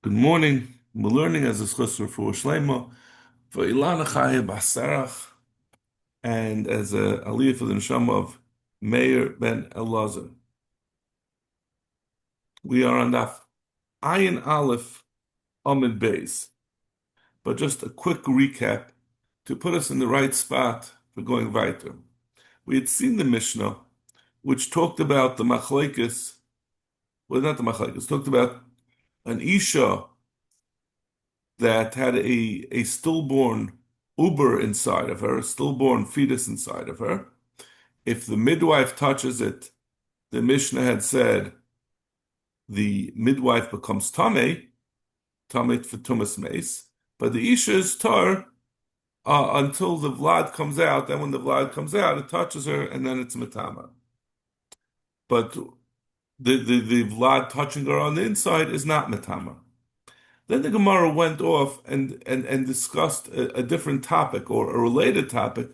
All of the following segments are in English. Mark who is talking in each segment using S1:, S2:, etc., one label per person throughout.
S1: Good morning. We're learning as a schus for Shleima for Ilana Chaya Basarach and as a aliyah for the neshama of Meir ben Elazar. We are on Daf Ayin Aleph Amid Beis, but just a quick recap to put us in the right spot for going weiter. We had seen the Mishnah, which talked about the machlekes. Well, not the machlekes. Talked about an isha that had a stillborn uber inside of her, a stillborn fetus inside of her. If the midwife touches it, the Mishnah had said the midwife becomes tamei for tumas mace, but the isha is tar until the vlad comes out. Then when the vlad comes out, it touches her, and then it's matama. But the vlad touching her on the inside is not matama. Then the Gemara went off and discussed a different topic or a related topic,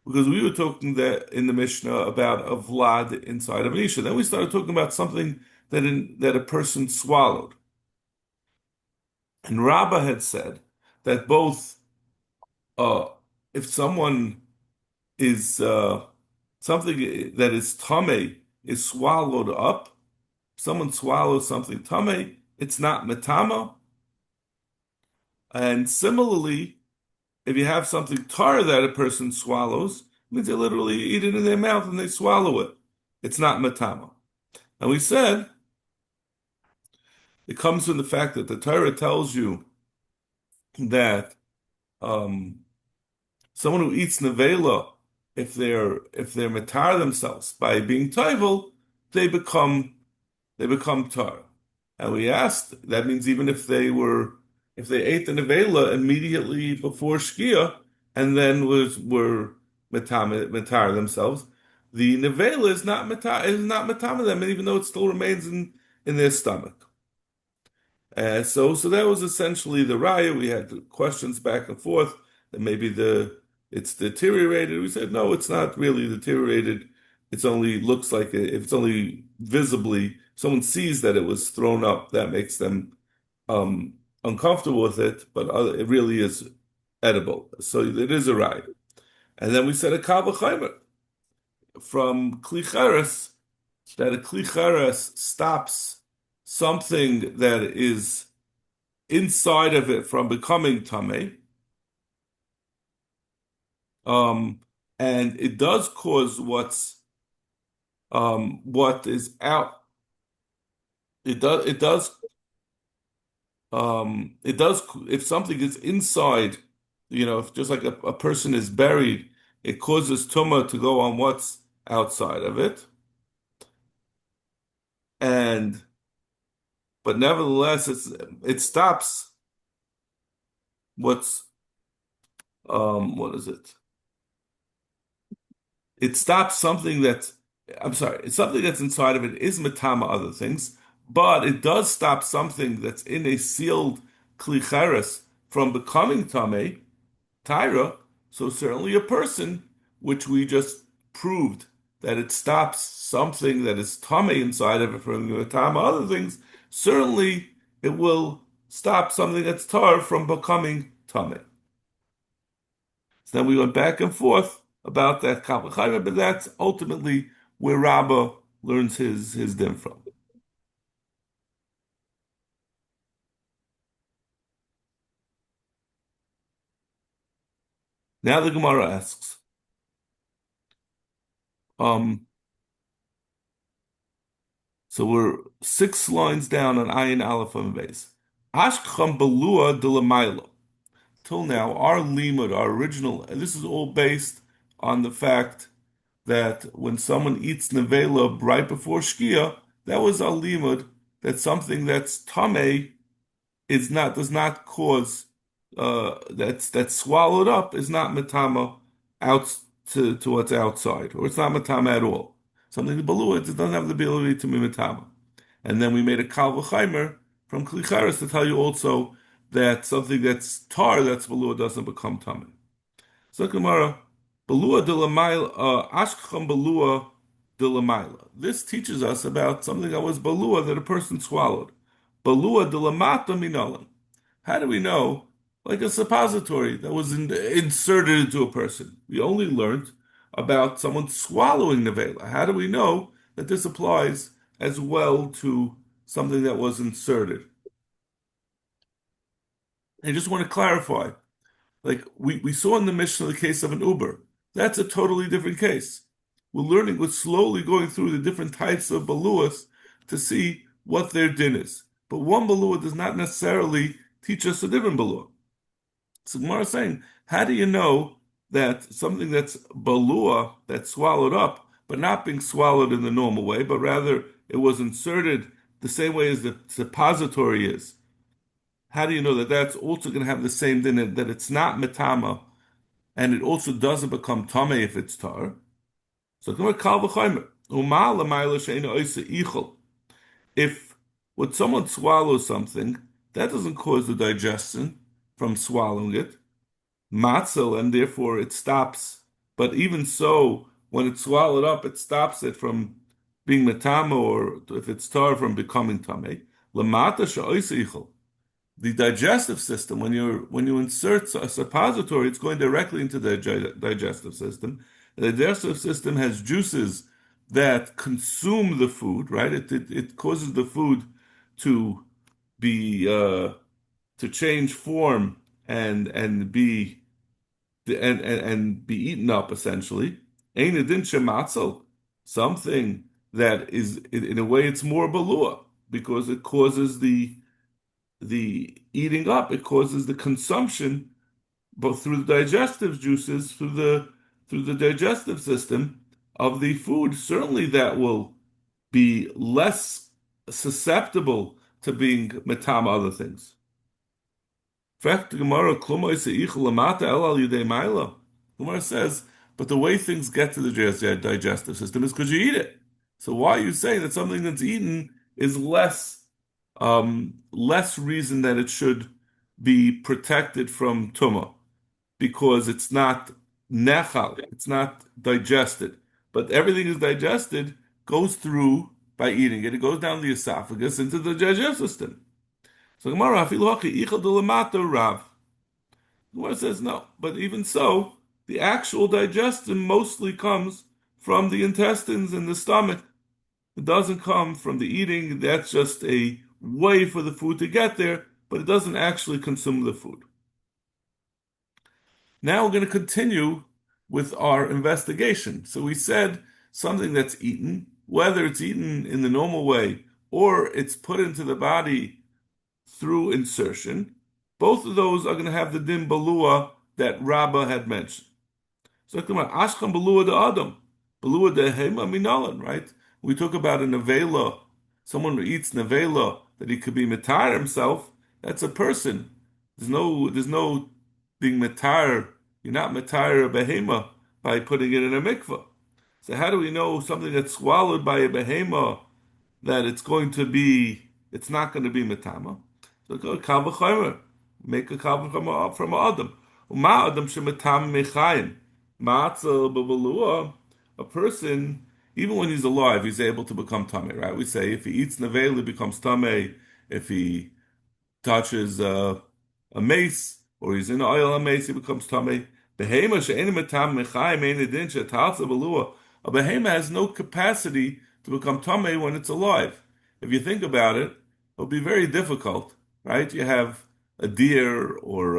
S1: because we were talking that in the Mishnah about a vlad inside of an isha. Then we started talking about something that a person swallowed. And Rabbah had said that both if someone is something that is tame is swallowed up, someone swallows something tame, it's not metama. And similarly, if you have something tar that a person swallows, it means they literally eat it in their mouth and they swallow it. It's not matama. And we said it comes from the fact that the Torah tells you that someone who eats nevela, if they're matar themselves by being toivel, they become tar. And we asked, that means even if they ate the nevela immediately before shkia and then were matar themselves, the nevela is not matar them, even though it still remains in their stomach. So that was essentially the raya. We had questions back and forth that maybe it's deteriorated. We said no, it's not really deteriorated. It's only looks like if it's only visibly someone sees that it was thrown up, that makes them uncomfortable with it, but it really is edible. So it is a raya. And then we said a kal v'chaymer from klicheres, that a klicheres stops something that is inside of it from becoming tamei, and it does cause what is out. It does if something is inside, if just like a person is buried, it causes tumah to go on what's outside of it, but nevertheless it stops what is it? It stops something that's, I'm sorry, it's something that's inside of it is matama other things, but it does stop something that's in a sealed klicheres from becoming tamei, tyra. So certainly a person, which we just proved that it stops something that is tamei inside of it from matama other things, certainly it will stop something that's tar from becoming tamei. So then we went back and forth about that kal v'chaymer, but that's ultimately where Rabbah learns his din from. Now the Gemara asks, so we're 6 lines down on Ayin Aleph on base. Ashkcham belua de l'maylo. Till now, our limud, our original, and this is all based on the fact that when someone eats nevela right before shkia, that was our limud, that something that's tamei does not cause that's swallowed up is not matama out to what's outside, or it's not matama at all. Something that below it doesn't have the ability to be matama. And then we made a kal v'chaymer from klicharis to tell you also that something that's tar that's below doesn't become tamei. So Gemara, belua de lamayla, ashkam belua de lamayla. This teaches us about something that was belua that a person swallowed. Balua de lamata minalan. How do we know? Like a suppository that was inserted into a person. We only learned about someone swallowing nevela. How do we know that this applies as well to something that was inserted? I just want to clarify. Like we saw in the Mishnah the case of an Uber. That's a totally different case. We're slowly going through the different types of baluas to see what their din is. But one balua does not necessarily teach us a different balua. So Gemara is saying, how do you know that something that's balua, that's swallowed up, but not being swallowed in the normal way, but rather it was inserted the same way as the suppository is? How do you know that that's also going to have the same din, that it's not metama, and it also doesn't become tame if it's tar? So if when someone swallows something, that doesn't cause the digestion from swallowing it, matzel, and therefore it stops. But even so, when it's swallowed up, it stops it from being metama, or if it's tar, from becoming tame. Lamata she'oisichel. The digestive system, when you insert a suppository, it's going directly into the digestive system. The digestive system has juices that consume the food, right? It causes the food to be to change form and be eaten up essentially. Ein edin shematzel, something that is in a way it's more balua because it causes the eating up, it causes the consumption both through the digestive juices, through the digestive system of the food. Certainly that will be less susceptible to being metama other things. Gemara says, but the way things get to the digestive system is because you eat it. So why are you saying that something that's eaten is less reason that it should be protected from tuma? Because it's not nechal, it's not digested. But everything is digested, goes through by eating it. It goes down the esophagus into the digestive system. So Gemara Rav. Gemara says no, but even so, the actual digestion mostly comes from the intestines and the stomach. It doesn't come from the eating. That's just a way for the food to get there, but it doesn't actually consume the food. Now we're going to continue with our investigation. So we said something that's eaten, whether it's eaten in the normal way or it's put into the body through insertion, both of those are going to have the din balua that Rabbah had mentioned. So Ashkan balua de Adam, balua de Hema minalan, right? We talk about a nevela, someone who eats nevela, that he could be metar himself. That's a person. There's no being metar. You're not metar a behema by putting it in a mikveh. So how do we know something that's swallowed by a behema that it's not going to be metama? So go kal v'chomer, make a kal v'chomer from Adam. Uma Adam shemetam mechayim, matzel b'balua. A person, even when he's alive, he's able to become tamei, right? We say if he eats nevel, he becomes tamei. If he touches a mace, or he's in oil a mace, he becomes tamei. Behema she'enim metam mechayim ein edin she'tatzel b'balua. A behema has no capacity to become tamei when it's alive. If you think about it, it'll be very difficult, right? You have a deer or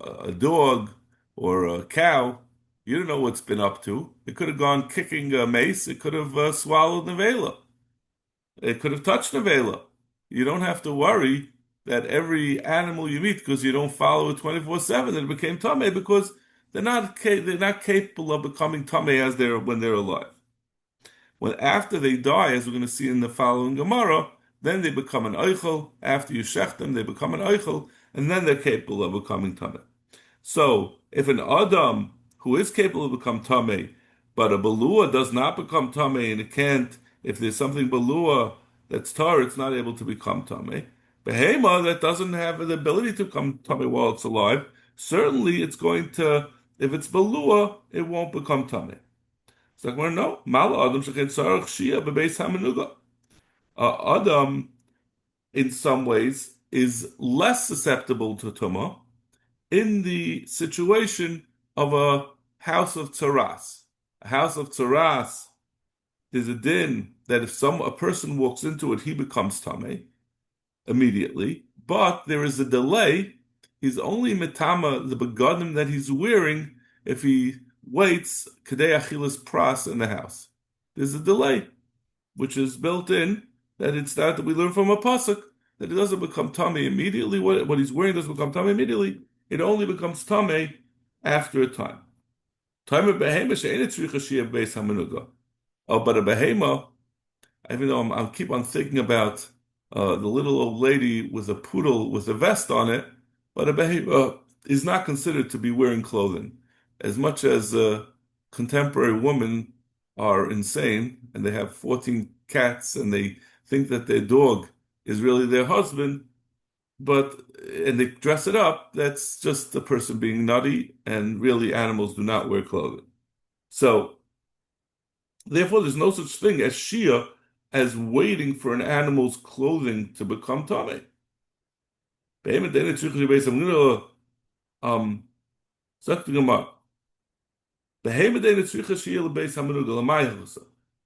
S1: a dog or a cow. You don't know what's been up to. It could have gone kicking a mace. It could have swallowed nevela. It could have touched nevela. You don't have to worry that every animal you meet, because you don't follow it 24/7, that it became tamei, because they're not capable of becoming tamei when they're alive. When after they die, as we're going to see in the following Gemara, then they become an eichel. After you shech them, they become an eichel, and then they're capable of becoming tamei. So, if an Adam who is capable of becoming tamei, but a balua does not become tamei, and it can't, if there's something balua that's tar, it's not able to become tamei. Behema that doesn't have the ability to become tamei while it's alive, certainly it's going to, if it's balua, it won't become tamei. It's like, well, no, mal Adam shechet sarach shia bebeis hamenuga. Adam in some ways, is less susceptible to tumah in the situation of a house of tzaras. A house of tzaras, there's a din that if a person walks into it, he becomes tameh immediately, but there is a delay. He's only metama the begadim that he's wearing if he waits kedei achilas pras in the house. There's a delay, which is built in that it's that we learn from a pasuk that it doesn't become tummy immediately. What he's wearing doesn't become tummy immediately. It only becomes tummy after a time. Time of behema she'enet tzricha shiyah beis hamenuga. Oh, but a behema, even though I'll keep on thinking about the little old lady with a poodle with a vest on it, but a behema is not considered to be wearing clothing. As much as contemporary women are insane and they have 14 cats and they think that their dog is really their husband, and they dress it up, that's just the person being nutty, and really animals do not wear clothing. So, therefore, there's no such thing as Shia as waiting for an animal's clothing to become Tameh. Sagt die Gemara.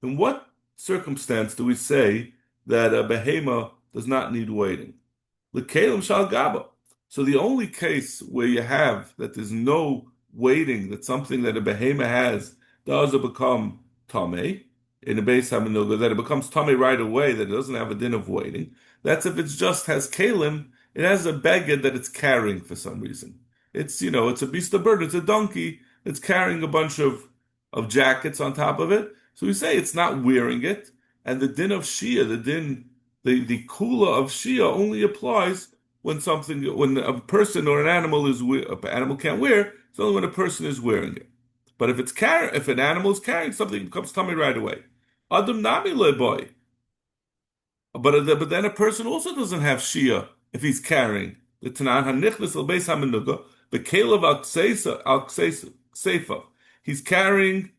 S1: In what circumstance do we say that a behema does not need waiting? So the only case where you have that there's no waiting, that something that a behema has does become tameh in a beis hamenuga, that it becomes tameh right away, that it doesn't have a din of waiting. That's if it just has kalim, it has a beged that it's carrying for some reason. It's it's a beast of burden, it's a donkey, it's carrying a bunch of jackets on top of it. So we say it's not wearing it, and the din of Shia, the kula of Shia only applies when a person or an animal an animal can't wear. It's only when a person is wearing it. But if an animal is carrying something, it becomes tummy right away. Adam nami boy. But then a person also doesn't have Shia if he's carrying the Tanan Hanichnas al Beis Hamenuga, the Kalev al Seifa. He's carrying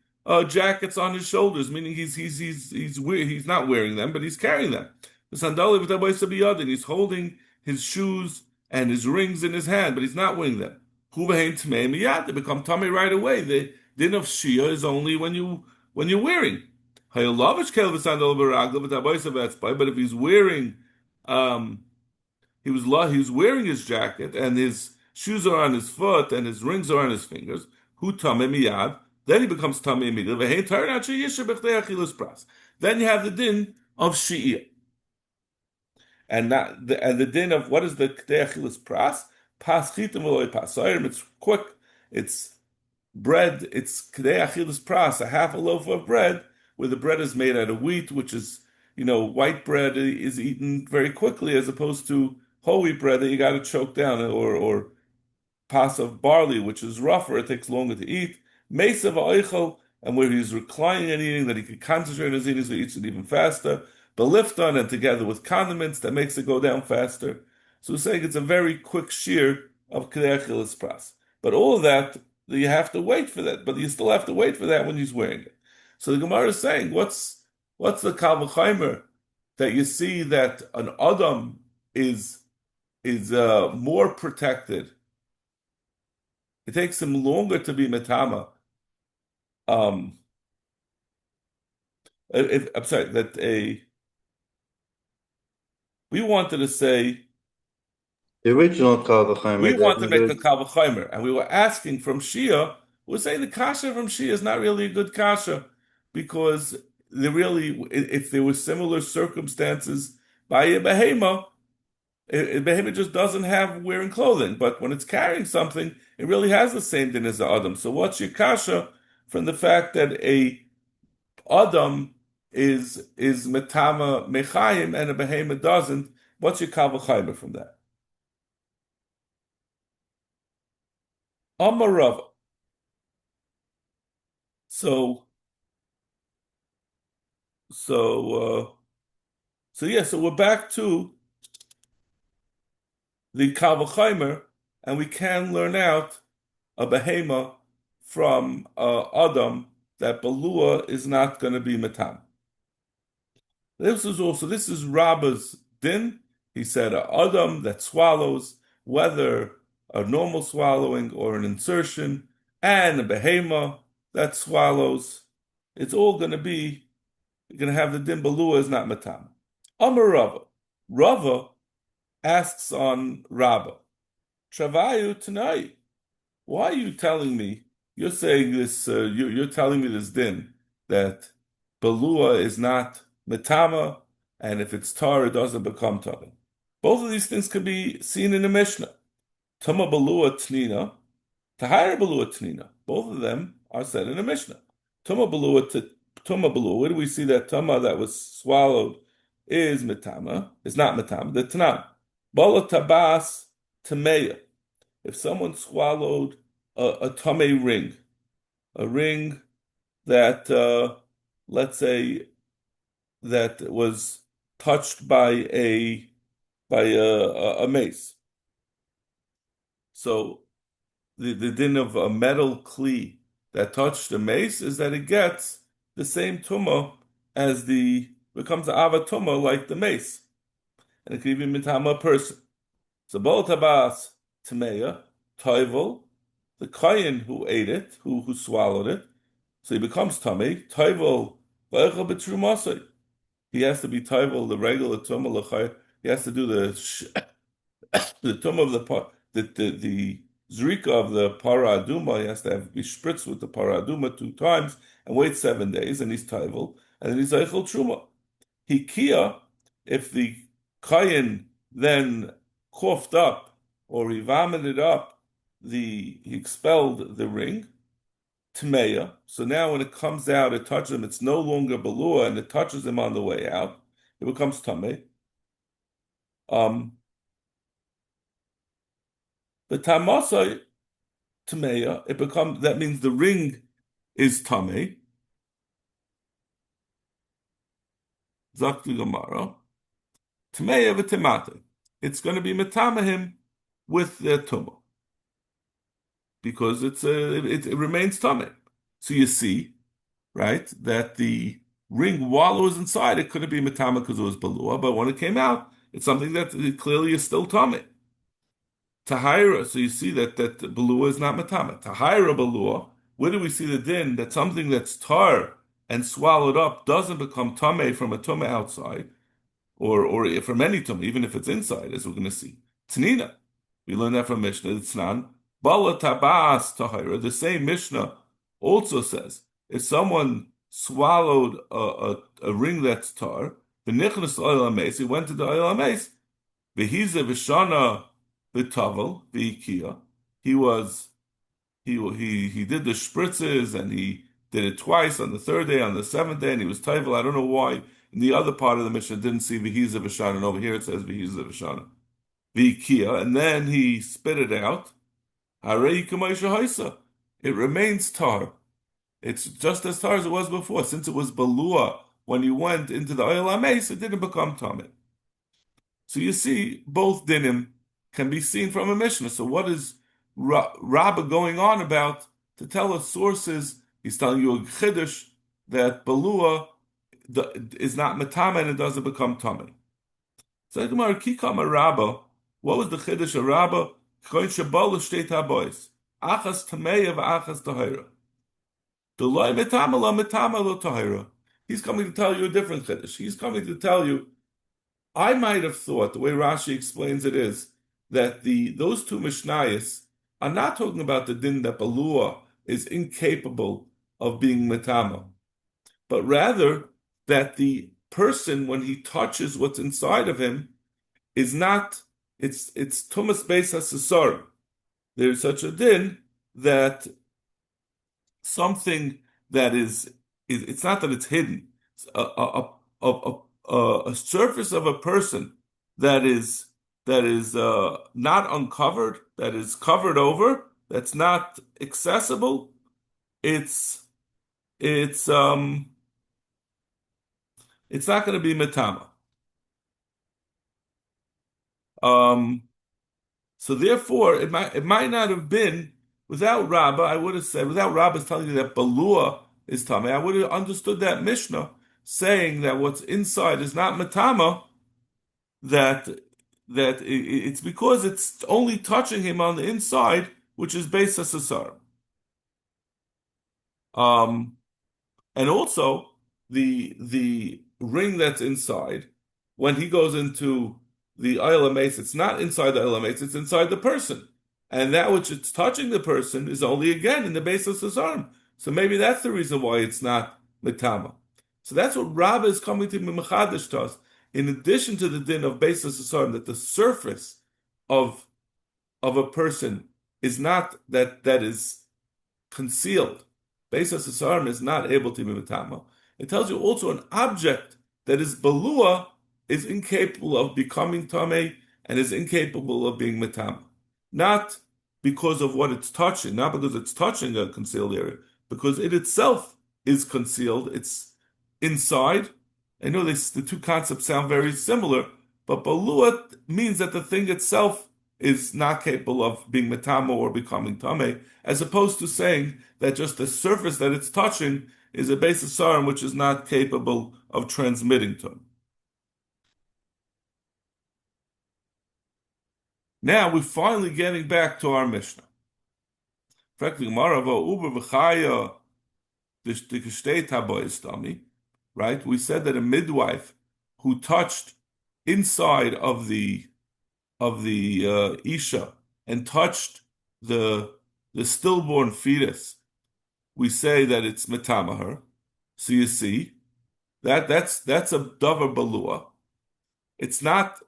S1: jackets on his shoulders, meaning he's not wearing them, but he's carrying them. The sandali and he's holding his shoes and his rings in his hand, but he's not wearing them. They become tummy right away. The din of Shia is only when you're wearing. But if he's wearing, he was wearing his jacket and his shoes are on his foot and his rings are on his fingers. Then he becomes tamei immediately. Then you have the din of Shia. And the din of what is the Kedei Achilas Pras? Pas chitim v'loy pas. It's quick. It's bread. It's Kedei Achilas Pras, a half a loaf of bread, where the bread is made out of wheat, which is, white bread is eaten very quickly, as opposed to whole wheat bread that you got to choke down, or pas of barley, which is rougher, it takes longer to eat. Mesa v'oichel, and where he's reclining and eating, that he could concentrate on his eating, so he eats it even faster. Belifton, and together with condiments, that makes it go down faster. So we're saying it's a very quick shear of Kedei Achilas Pras. But all of that, you have to wait for that. But you still have to wait for that when he's wearing it. So the Gemara is saying, what's the Kal V'chaimer that you see that an Adam is more protected? It takes him longer to be metama. I'm sorry, we wanted to say
S2: the original Kal V'chaimer.
S1: We wanted to make the Kal V'chaimer, and we were asking from Shia. We're saying the kasha from Shia is not really a good kasha, because if there were similar circumstances by a behema, a behema just doesn't have wearing clothing. But when it's carrying something, it really has the same thing as the Adam. So what's your kasha from the fact that a Adam is metama mechayim and a behema doesn't? What's your Kal V'chaimer from that? Amarav. So we're back to the Kal V'chaimer, and we can learn out a behema from Adam that Balua is not going to be metam. This is Rabba's din He said a adam that swallows, whether a normal swallowing or an insertion, and a behema that swallows. It's all going to be, you're going to have the din balua is not matam. Amar Rava. Rava asks on Rabba, Travayu tonight. Why are you telling me? You're saying this. You're telling me this din that balua is not metama, and if it's tar, it doesn't become tar. Both of these things can be seen in the Mishnah. Tama balua tnina, tahara balua tnina. Both of them are said in the Mishnah. Tuma balua. Where do we see that tama that was swallowed is metama? It's not metama. The tanam. Bala tabas tameya. If someone swallowed a tame ring, a ring that, let's say, that was touched by a mace. So the din of a metal kli that touched the mace is that it gets the same tumah as becomes an ava tumah like the mace, and it can even mitama a person. So bol tabas tameya toivel, the kohen who ate it, who swallowed it, so he becomes tamei toivel v'echel b'trumasei. He has to be toivel the regular tumah l'chay. He has to do the tumah of the zrika of the para aduma. He has to be spritzed with the para aduma 2 times and wait 7 days, and he's toivel, and then he's eichel truma. He kia, if the kohen then coughed up or he vomited up he expelled the ring, tmeya. So now when it comes out, it touches him, it's no longer balua, and it touches him on the way out, it becomes tameh. The tamasai tmeya, that means the ring is tameh. Zakti Gemara. Tmeya v'temate. It's going to be metamahim with the tumah because it remains tameh. So you see, right, that the ring wallows inside. It couldn't be metama because it was balua, but when it came out, it's something that it clearly is still tameh. Tahira, so you see that balua is not metama. Tahira balua. Where do we see the din that something that's tar and swallowed up doesn't become tameh from a tumah outside? Or from any tumah, even if it's inside, as we're going to see. Tnina, we learn that from Mishnah. Tznan, bala tabas tahira. The same Mishnah also says if someone swallowed a ring that's tar, v'nichnas oil ames, he went to the oil ames, v'hize v'shana v'tavel v'ikia. He did the spritzes and he did it twice on the 3rd day, on the 7th day, and he was taivel. I don't know why. In the other part of the Mishnah didn't see Vihiza Vishana, and over here it says Vihiza Vishana. Vikia, and then he spit it out. It remains tar. It's just as tar as it was before. Since it was balua when you went into the oil ames, it didn't become tamid. So you see, both dinim can be seen from a Mishnah. So what is Rabbah going on about to tell us sources? He's telling you a chiddush that balua is not metama and it doesn't become tummy. So Gemara Kikama Rabba, what was the chiddush of Rabba? Koin shabal shteit habois, achas tameya v'achas tahira. Delay metama lo tahira. He's coming to tell you a different chiddush. He's coming to tell you, I might have thought the way Rashi explains it is that those two mishnayos are not talking about the din that balua is incapable of being metama, but rather that the person, when he touches what's inside of him, is not, it's tumas beis hasesar. There's such a din that something that it's not that it's hidden. A surface of a person that is not uncovered, that is covered over, that's not accessible. It's not going to be metama. So therefore, it might not have been without Rabbah. I would have said without Rabbah telling you that balua is tame. I would have understood that Mishnah saying that what's inside is not metama. That that it's because it's only touching him on the inside, which is Beis HaSasar. Um, and also the ring that's inside, when he goes into the Isle of Mace, it's not inside the Isle of Mace, it's inside the person. And that which it's touching the person is only again in the base of his arm. So maybe that's the reason why it's not Mitama. So that's what Rabbah is coming to Mechadish to us. In addition to the din of base of his arm, that the surface of a person is not that is concealed. Beis Hasarim is not able to be mitama. It tells you also an object that is balua is incapable of becoming tame and is incapable of being mitama. Not because of what it's touching, not because it's touching a concealed area, because it itself is concealed. It's inside. I know the two concepts sound very similar, but balua means that the thing itself is not capable of being metama or becoming tame, as opposed to saying that just the surface that it's touching is a base of sarim which is not capable of transmitting to him. Now we're finally getting back to our Mishnah. Right? We said that a midwife who touched inside of the Isha and touched the stillborn fetus, we say that it's metamaher. So you see that's a davar balua. It's not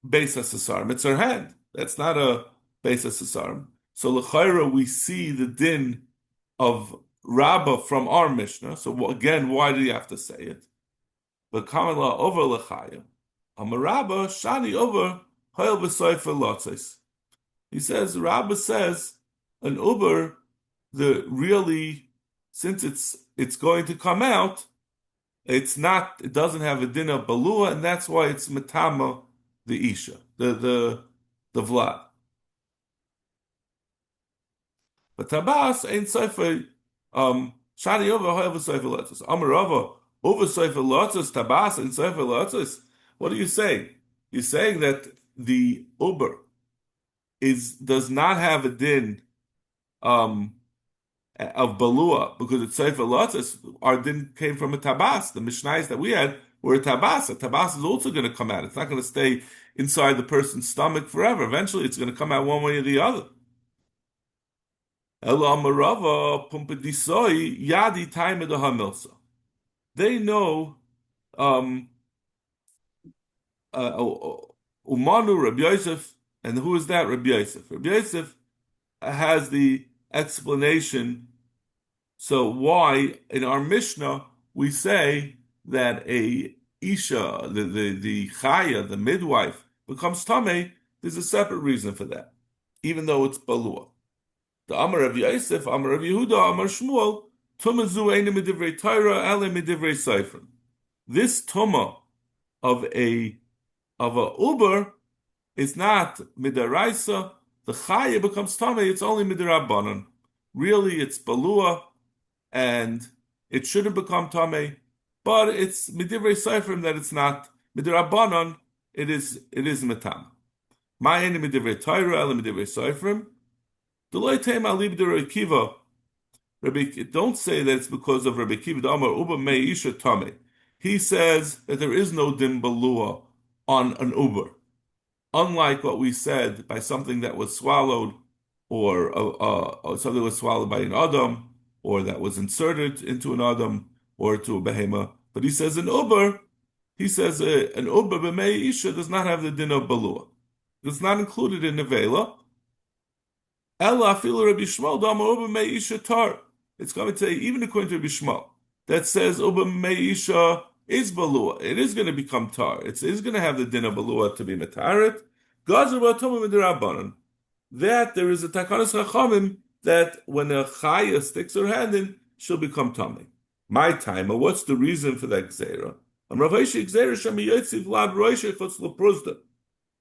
S1: beis hasasarim. It's her hand. That's not a beis hasasarim. So l'chayra we see the din of Rabbah from our Mishnah. So again, why do you have to say it? The kamala over l'chaya. Amarabba shani over hayel b'soifer lotzes. He says, Rabbah says, an uber, since it's going to come out, it doesn't have a din of balua, and that's why it's metama the isha, the vlad. But tabas ain't soifer, shani over hayel b'soifer lotzes. Amarava over soifer lotzes, tabas ain't soifer lotzes. What are you saying? You're saying that the uber does not have a din of balua because it's sefer lotzes. Our din came from a tabas. The mishnayos that we had were a tabas. A tabas is also going to come out. It's not going to stay inside the person's stomach forever. Eventually, it's going to come out one way or the other. They know Umanu Rabbi Yosef, and who is that? Rabbi Yosef. Rabbi Yosef has the explanation. So why in our Mishnah we say that a Isha, the Chaya, the midwife, becomes Tameh? There's a separate reason for that, even though it's Balua. The Amar of Yosef, Amar of Yehuda, Amar Shmuel, Tumazu Eine Midivrei Torah, Ele Midivrei Seifrim. This Tuma of a Uber is not Midaraisa. The Chaya becomes Tameh, it's only Midirabanan. Really, it's Balua, and it shouldn't become Tameh, but it's Midivrei Seifrim that it's not. Midirabanan, it is Metam. Ma'en Midivrei Torah, Ele Midivrei Seifrim. Don't say that it's because of Rabbi Kiva. Amar Uba Meisha Tame. He says that there is no din balua on an Uber, unlike what we said by something that was swallowed, or something that was swallowed by an Adam, or that was inserted into an Adam or to a behema. But he says an Uber b'meisha does not have the din of balua. It's not included in nevela. Ella afilu Rabbi Shmuel dama uba meisha tar. It's going to say, even according to Rabbi Shmuel, that says uba meisha is balua. It is going to become tar. It is going to have the din of balua to be metaret. That there is a takanas chachamim that when a chaya sticks her hand in, she'll become tummy. My timer, what's the reason for that gzera?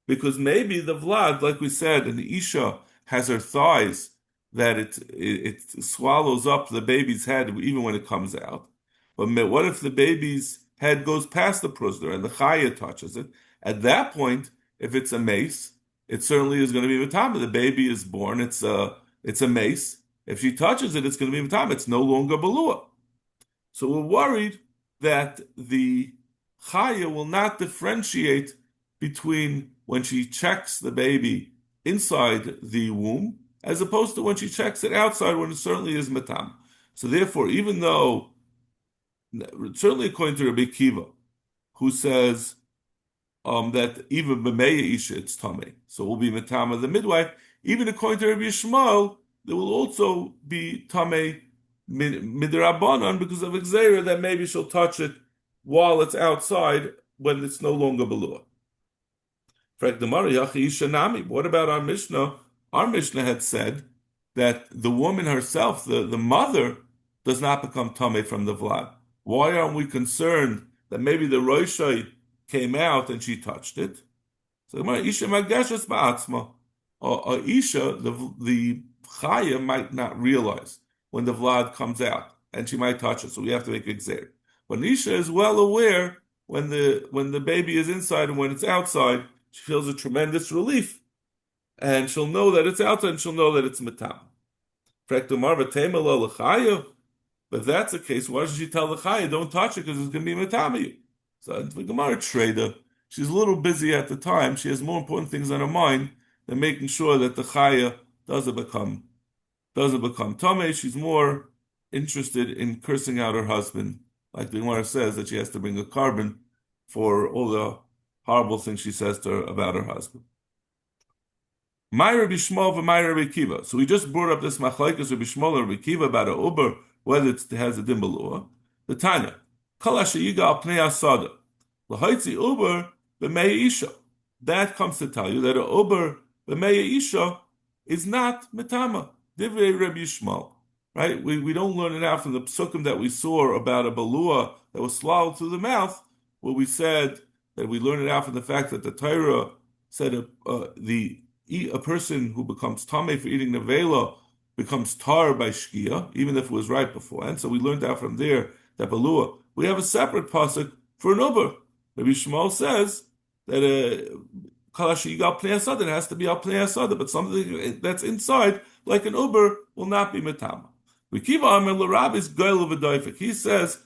S1: Because maybe the vlad, like we said, an isha has her thighs that it swallows up the baby's head even when it comes out. But what if the baby's head goes past the prusner and the chaya touches it? At that point, if it's a mace, it certainly is going to be matama. The baby is born. It's a mace. If she touches it, it's going to be matama. It's no longer balua. So we're worried that the chaya will not differentiate between when she checks the baby inside the womb as opposed to when she checks it outside when it certainly is matam. So therefore, even though, certainly according to Rabbi Kiva, who says that even b'meya isha it's tame, so it will be matam of the midwife. Even according to Rabbi Yishmael, there will also be tame midrabanan because of exera that maybe she'll touch it while it's outside when it's no longer belua. What about our Mishnah? Our Mishnah had said that the woman herself, the mother, does not become tame from the vlad. Why aren't we concerned that maybe the roishai came out and she touched it? So Isha mageshes ba'atzma. Isha, the chaya might not realize when the vlad comes out, and she might touch it. So we have to make exer. But Isha is well aware when the baby is inside and when it's outside. She feels a tremendous relief, and she'll know that it's outside, and she'll know that it's matam. But if that's the case, why should she tell the chaya, don't touch it because it's going to be matam? So the Gemara trader, she's a little busy at the time. She has more important things on her mind than making sure that the chaya doesn't become tame. She's more interested in cursing out her husband, like the Gemara says that she has to bring a carbon for all the horrible things she says to her about her husband. My Rabbi Shmuel and my Rabbi Kiva. So we just brought up this machlekes Rabbi Shmuel and Rabbi Kiva about a uber, whether it has a din balua. The Tanya, kol asheyiga al pnei asada, lahaitzi uber b'mei isha. That comes to tell you that a uber b'mei isha is not metama. Divrei Rabbi Shmuel. Right? We don't learn it out from the psukim that we saw about a balua that was swallowed through the mouth, where we said that we learn it out from the fact that the Torah said a person who becomes tameh for eating nevela becomes tar by shkia, even if it was right before. And so we learned out from there that balua. We have a separate pasuk for an uber. Rabbi Shmuel says that kalashi al pnei asada, it has to be al pnei asada, but something that's inside, like an uber, will not be metama. We keep on l'rabbi's goyel v'doifik. He says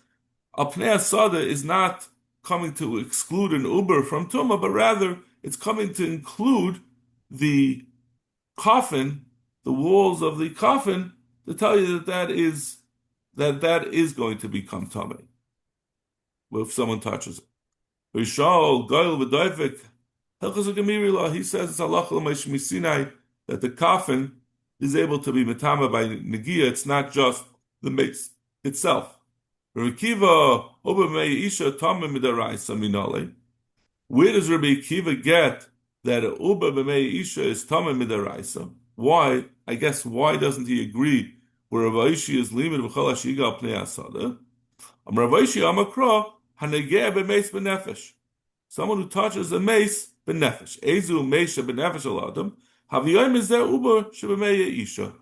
S1: al pnei asada is not coming to exclude an uber from tumah, but rather it's coming to include the coffin, the walls of the coffin, to tell you that is going to become tumah if someone touches it. Rishal goyel v'doifik hilchos gemiri. He says it's halacha l'moshe Sinai that the coffin is able to be metama by negia. It's not just the mace itself. Where does Rabbi Kiva get that a uba b'mei isha is tamim midaraisa? Why? I guess why doesn't he agree where Rav Ashi is limit b'chol hashiga al pnei asada? Rav Ashi amakra hanegeh b'meis b'nefesh. Someone who touches a mace b'nefesh. Ezu meisha b'nefesh al adam. Haviyom is there uba sheb'mei isha.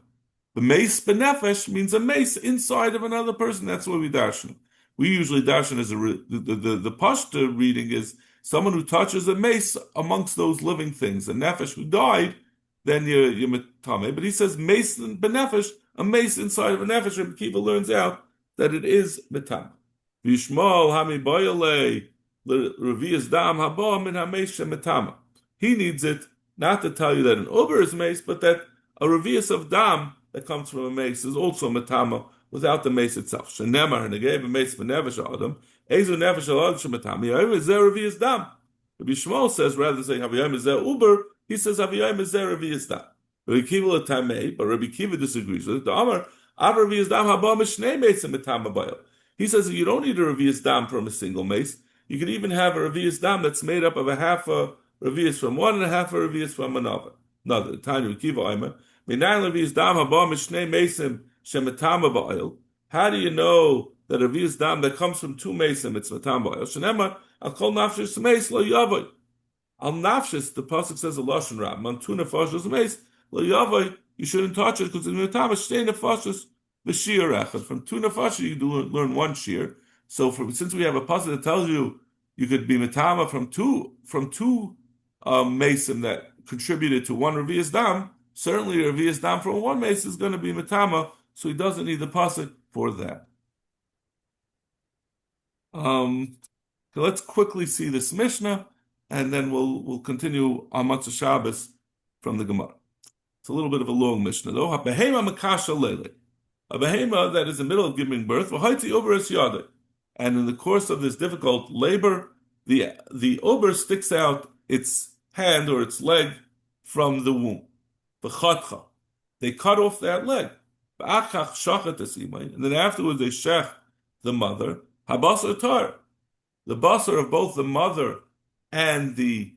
S1: The mace benefesh means a mace inside of another person. That's what we darshan. We usually darshan as the pashta reading is someone who touches a mace amongst those living things. A nefesh who died, then you're metame. But he says mace benefesh, a mace inside of a nefesh. Rabbi Kiva learns out that it is metame. Vishmal hami boyale revias dam haba min hamesh metama. He needs it not to tell you that an uber is mace, but that a revias of dam that comes from a mace is also metama without the mace itself. Shenemar negei b'mace b'nefesh adam ezu nefesh adam shemetama. Yayim is there revias dam. Rabbi Shmuel says rather than saying haviyayim is there uber, he says haviyayim is there revias dam. Rabbi Kiva l'tamei, but Rabbi Kiva disagrees with it. The Amar av revias dam haba mishnei mace metama bayil. He says that you don't need a revias dam from a single mace. You can even have a revias dam that's made up of a half a revias from one and a half a revias from another. Another Tanya Kiva Aimer. How do you know that a revias dam that comes from two mesim it's matam ba'il? Shenemar al kol nafshis meis lo yavoy. Al nafshis, the pasuk says a lashon rab. On two nefashos meis lo yavoy. You shouldn't touch it because in matam shtei nefashos v'shir echad. From two nefashos you do learn one shir. So since we have a pasuk that tells you you could be matama from two mesim that contributed to one revius dam, certainly revius dam from one mace is going to be metama, so he doesn't need the pasuk for that. So let's quickly see this Mishnah, and then we'll continue on Matzah Shabbos from the Gemara. It's a little bit of a long Mishnah, though. Behema makasha lele, a behema that is in the middle of giving birth. V'haiti ober es yadeh, and in the course of this difficult labor, the ober sticks out its hand or its leg from the womb. V'chatcha, they cut off that leg. V'achach shachat es imay, and then afterwards they shech the mother. Habasar tar. The basar of both the mother and the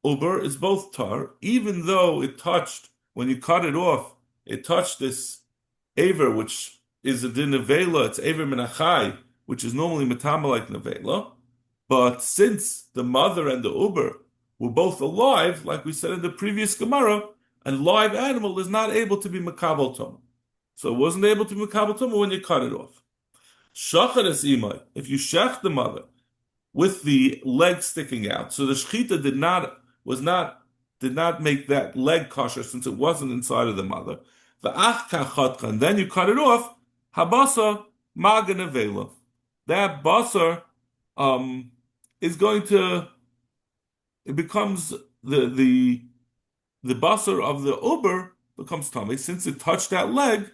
S1: uber is both tar, even though it touched, when you cut it off, it touched this aver, which is a din nevela, it's aver menachai, which is normally metama like nevela. But since the mother and the uber were both alive, like we said in the previous Gemara, a live animal is not able to be makabel tumah. So it wasn't able to be makabel tumah when you cut it off. Shachar es imay, if you shech the mother, with the leg sticking out. So the shechita did not make that leg kosher since it wasn't inside of the mother. And then you cut it off. Habasa maganavela. That basar is going to, it becomes the basar of the uber becomes tummy. Since it touched that leg,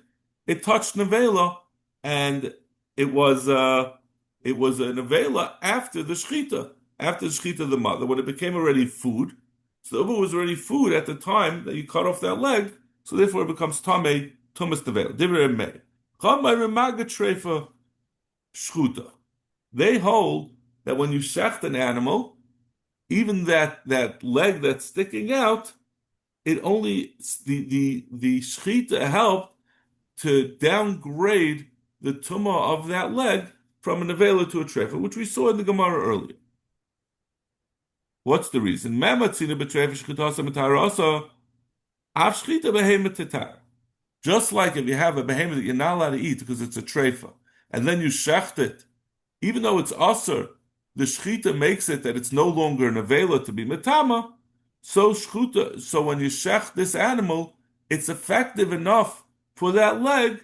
S1: it touched nevela, and it was a nevela after the shechita of the mother, when it became already food. So the uber was already food at the time that you cut off that leg, so therefore it becomes tumas nevela. Divrei mei. Trefa shchuta. They hold that when you shecht an animal, even that leg that's sticking out, it only the shechita helped to downgrade the tumah of that leg from a nevela to a trefa, which we saw in the Gemara earlier. What's the reason? Just like if you have a behemoth that you're not allowed to eat because it's a trefa, and then you shecht it, even though it's aser, the shechita makes it that it's no longer a nevela to be metama. So when you shecht this animal, it's effective enough for that leg.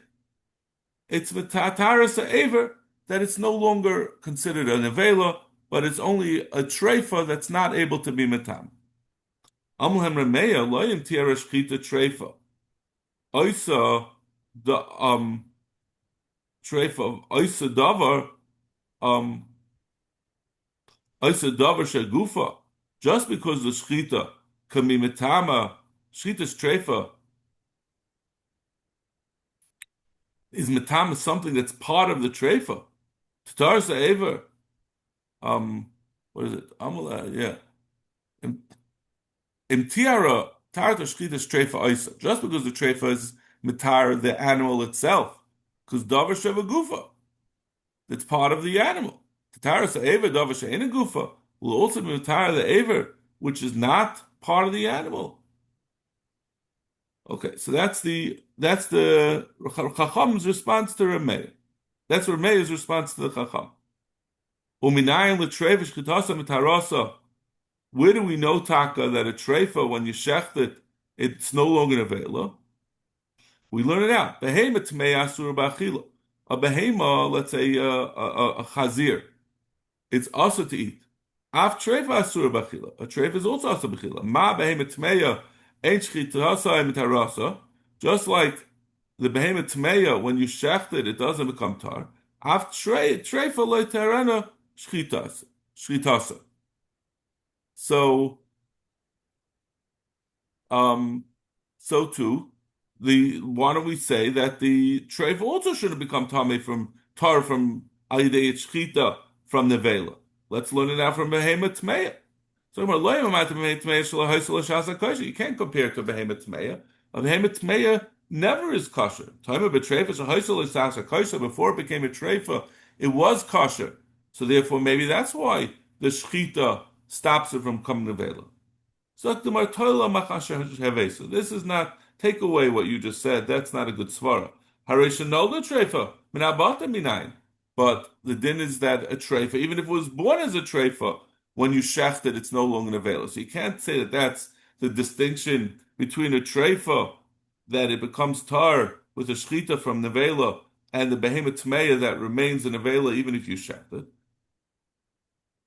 S1: It's metataris aver, that it's no longer considered a nevela, but it's only a treifa that's not able to be metam. Amlhem remeya loyim tiara shchita treifa. Oisa the treifa oisa davar shagufa. Just because the shchita can be metama, shchita's treifa is metama something that's part of the treifa. Tatar Sa'ever, what is it? Yeah. Imtiara Tarta Shchitas Treifa Isa. Just because the treifa is mitar the animal itself, because Davar Sheva Gufa, that's part of the animal. Tatar Sa'ever Davar She'ena Gufa will also be mitar the Aver, which is not part of the animal. Okay, so that's the Chacham's response to Rameh. That's Rameya's response to the Chacham. Where do we know, Taka, that a treifa, when you shecht it, it's no longer an avela? We learn it out. Behema tmei asur b'achila. A behema, let's say a chazir, it's also to eat. Af treifa asur b'achila. A treifa is also asur b'achila. Ma behema tmeya ein shchitasa mitarasa. Just like the behema tmeya, when you shecht it, it doesn't become tar. Af treifa le'terena shchitasa. So too, why don't we say that the treifa also shouldn't become tar from alidei shchita from nevela? Let's learn it out from behemoth tmeya. So you can't compare it to behemoth tmeya. A behemoth tmeya never is kosher. Before it became a treifa, it was kosher. So therefore, maybe that's why the shchita stops it from coming to Vela. So this is not, take away what you just said, that's not a good svara. But the din is that a treifa, even if it was born as a treifa, when you shecht it, it's no longer nevela. So you can't say that that's the distinction between a treifa that it becomes tar with a shchita from nevela and the behemoth tmeya that remains a nevela even if you shecht it.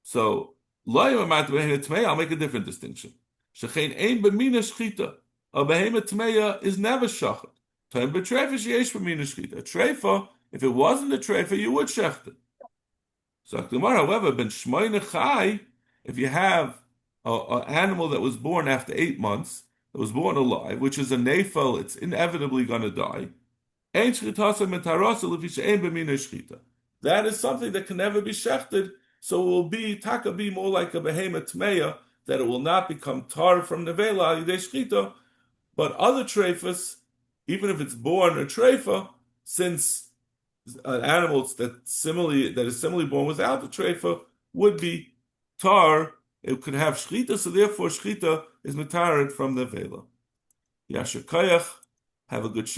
S1: So I'll make a different distinction. Shechein ein b'mina shchita. A behemoth tmeya is never shachet. Time b'treifa sheyesh b'mina shchita. A treifa, if it wasn't a treifa, you would shecht it. So however, ben shmoyne chai, if you have an animal that was born after 8 months, that was born alive, which is a nefel, it's inevitably going to die. That is something that can never be shechted, so it will be taka be more like a behemoth tmeya, that it will not become tar from nevela yidei shchita. But other treifas, even if it's born a treifa, since an animal that is similarly born without the treifa would be tar, it could have shchita, so therefore shchita is mitared from nevela. Yasher kayach, have a good